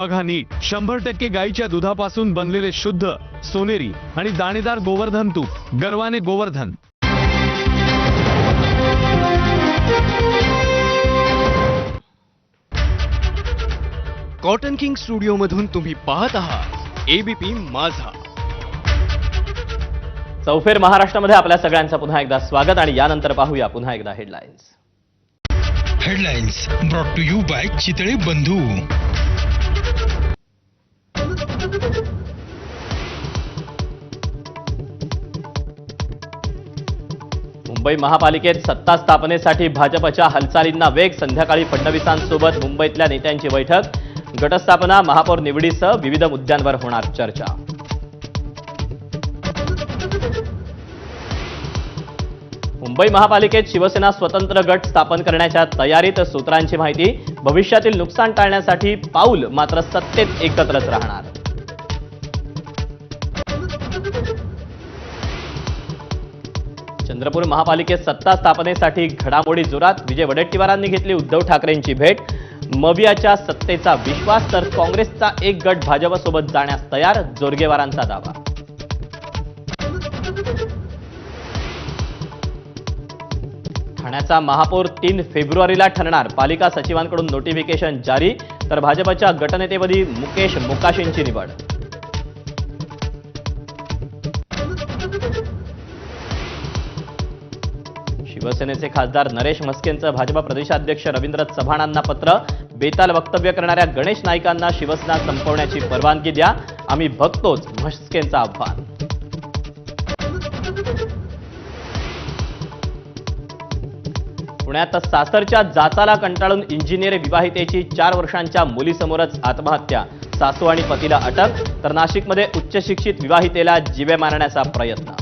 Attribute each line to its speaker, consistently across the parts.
Speaker 1: बघा नीट 100% गाईच्या दुधापासून बनलेले शुद्ध सोनेरी आणि दाणेदार गोवर्धन तूप गर्वाने गोवर्धन।
Speaker 2: कॉटन किंग स्टुडिओ मधून तुम्ही पाहत आहात एबीपी माझा।
Speaker 3: चौफेर महाराष्ट्रामध्ये आपल्या सगळ्यांचं पुन्हा एकदा स्वागत आणि यानंतर पाहूया पुन्हा एकदा headlines.
Speaker 4: Headlines brought to you by Chitale Bandhu.
Speaker 3: Mumbai महापालिकेत सत्ता स्थापनेसाठी भाजपच्या हालचालींना वेग। संध्याकाळी फडणवीसांसोबत मुंबईतल्या नेत्यांची बैठक। गटस्थापना महापौर निवडीसह विविध मुद्द्यांवर होणार चर्चा। मुंबई महापालिकेत शिवसेना स्वतंत्र गट स्थापन करण्याच्या तयारीत सूत्रांची माहिती। भविष्यातील नुकसान टाळण्यासाठी पाऊल मात्र सत्तेत एकत्रच राहणार। चंद्रपूर महापालिकेत सत्ता स्थापनेसाठी घडामोडी जोरात। विजय वडेट्टीवारांनी घेतली उद्धव ठाकरेंची भेट। मवियाच्या सत्तेचा विश्वास तर काँग्रेसचा एक गट भाजपसोबत जाण्यास तयार, जोरगेवारांचा दावा। ठाण्याचा महापौर 3 फेब्रुवारीला ठरणार। पालिका सचिवांकडून नोटिफिकेशन जारी, तर भाजपच्या गटनेतेपदी मुकेश मोकाशींची निवड। शिवसेनेचे खासदार नरेश म्हस्केंचं भाजप प्रदेशाध्यक्ष रवींद्र चव्हाणांना पत्र। बेताल वक्तव्य करणाऱ्या गणेश नाईकांना शिवसेना संपवण्याची परवानगी द्या, आम्ही बघतोच, म्हस्केंचं आव्हान। पुण्यात सासरच्या जाचाला कंटाळून इंजिनियर विवाहितेची 4 वर्षांच्या मुलीसमोरच आत्महत्या। सासू आणि पतीला अटक, तर नाशिकमध्ये उच्च शिक्षित विवाहितेला जीवे मारण्याचा प्रयत्न।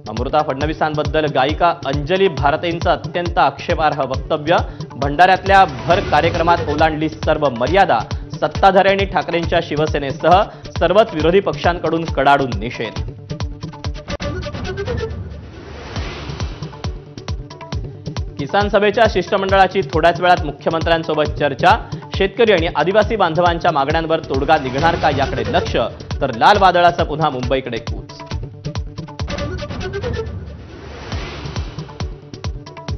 Speaker 3: अमृता फडणवीसांबद्दल गायिका अंजली भारतेंचं अत्यंत आक्षेपार्ह वक्तव्य। भंडाऱ्यातल्या भर कार्यक्रमात ओलांडली सर्व मर्यादा। सत्ताधाऱ्यांनी ठाकरेंच्या शिवसेनेसह सर्वच विरोधी पक्षांकडून कडाडून निषेध। किसान सभेच्या शिष्टमंडळाची थोड्याच वेळात मुख्यमंत्र्यांसोबत चर्चा। शेतकरी आणि आदिवासी बांधवांच्या मागण्यांवर तोडगा निघणार का याकडे लक्ष, तर लाल वादळाचं पुन्हा मुंबईकडे कूच।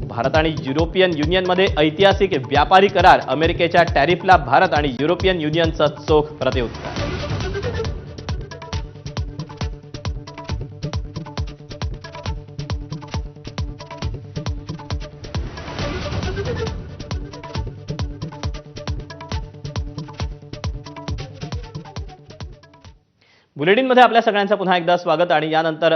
Speaker 3: भारत आणि युरोपियन युनियनमध्ये ऐतिहासिक व्यापारी करार। अमेरिकेच्या टॅरिफला भारत आणि युरोपियन युनियनचं चोख प्रत्युत्तर। बुलेटिनमध्ये आपल्या सगळ्यांचं पुन्हा एकदा स्वागत आणि यानंतर